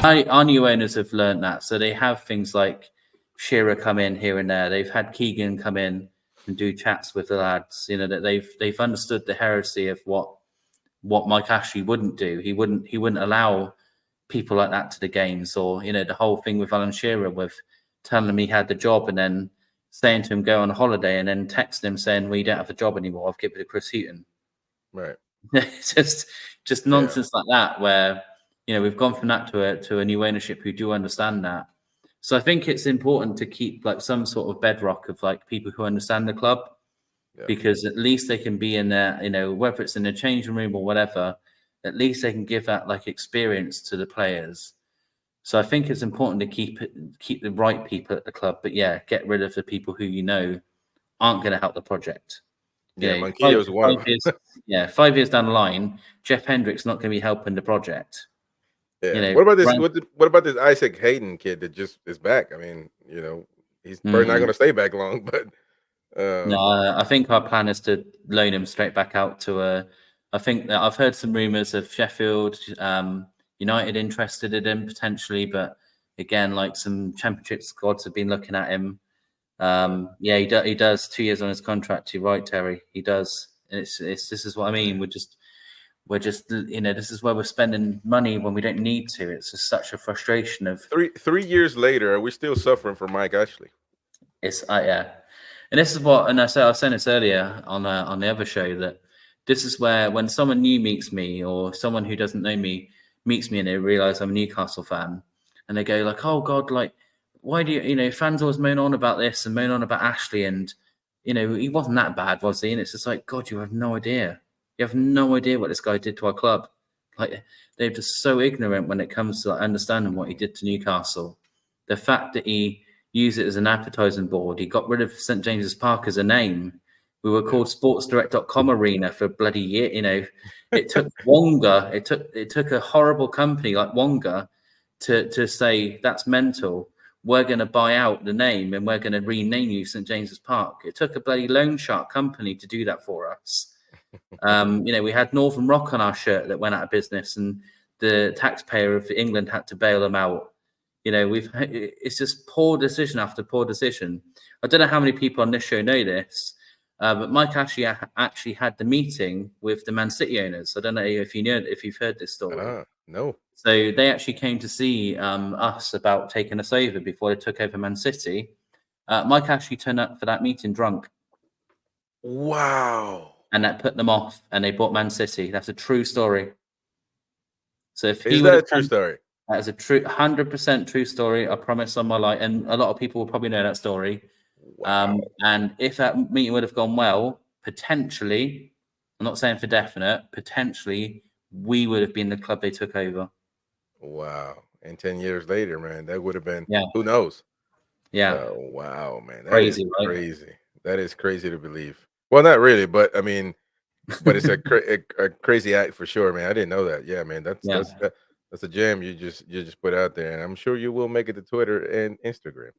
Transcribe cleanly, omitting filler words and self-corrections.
our new owners have learned that, so they have things like Shearer come in here and there. They've had Keegan come in and do chats with the lads. You know, that they've understood the heresy of what Mike Ashley wouldn't do. He wouldn't allow people like that to the games, or, you know, the whole thing with Alan Shearer with telling him he had the job and then saying to him go on a holiday and then texting him saying, well, you don't have the job anymore, I've given it to Chris Hughton. Right. just nonsense like that, where, you know, we've gone from that to a new ownership who do understand that. So I think it's important to keep like some sort of bedrock of like people who understand the club, because at least they can be in there, you know, whether it's in a changing room or whatever, at least they can give that like experience to the players. So I think it's important to keep the right people at the club, but get rid of the people who, you know, aren't going to help the project. Yeah, Manquillo is one of them. 5 years down the line, Jeff Hendrick's not going to be helping the project. Yeah. You know, what about this Isaac Hayden kid that just is back? I mean, you know, he's probably not going to stay back long, but no, I think our plan is to loan him straight back out to I think that I've heard some rumours of Sheffield United interested in him potentially, but again, like some Championship squads have been looking at him. He does 2 years on his contract. You're right, Terry. He does, and it's this is what I mean. We're just you know, this is where we're spending money when we don't need to. It's just such a frustration of 3 years later, are we still suffering from Mike Ashley? It's and this is what, and I was saying this earlier on the other show, that this is where when someone new meets me or someone who doesn't know me meets me and they realize I'm a Newcastle fan and they go like, oh God, like, why do you know, fans always moan on about this and moan on about Ashley and, you know, he wasn't that bad, was he? And it's just like, God, you have no idea. You have no idea what this guy did to our club. Like, they're just so ignorant when it comes to like, understanding what he did to Newcastle. The fact that he used it as an advertising board, he got rid of St. James's Park as a name. We were called sportsdirect.com arena for a bloody year. You know, it took Wonga, it took a horrible company like Wonga to say that's mental. We're going to buy out the name and we're going to rename you St. James's Park. It took a bloody loan shark company to do that for us. You know, we had Northern Rock on our shirt that went out of business and the taxpayer of England had to bail them out. You know, it's just poor decision after poor decision. I don't know how many people on this show know this, but Mike Ashley actually had the meeting with the Man City owners. I don't know if you've heard this story. No. So they actually came to see us about taking us over before they took over Man City. Mike Ashley turned up for that meeting drunk. Wow. And that put them off, and they bought Man City. That's a true story. So if is that a true story? That is a true, 100% true story. I promise on my life, and a lot of people will probably know that story. Wow. And if that meeting would have gone well, potentially, I'm not saying for definite, potentially we would have been the club they took over. Wow. And 10 years later, man, that would have been, who knows? Yeah. Wow, man. That crazy, is right? crazy. That is crazy to believe. Well, not really, but I mean, but it's a crazy act for sure, man. I didn't know that. Yeah, man. That's a gem you just put out there, and I'm sure you will make it to Twitter and Instagram.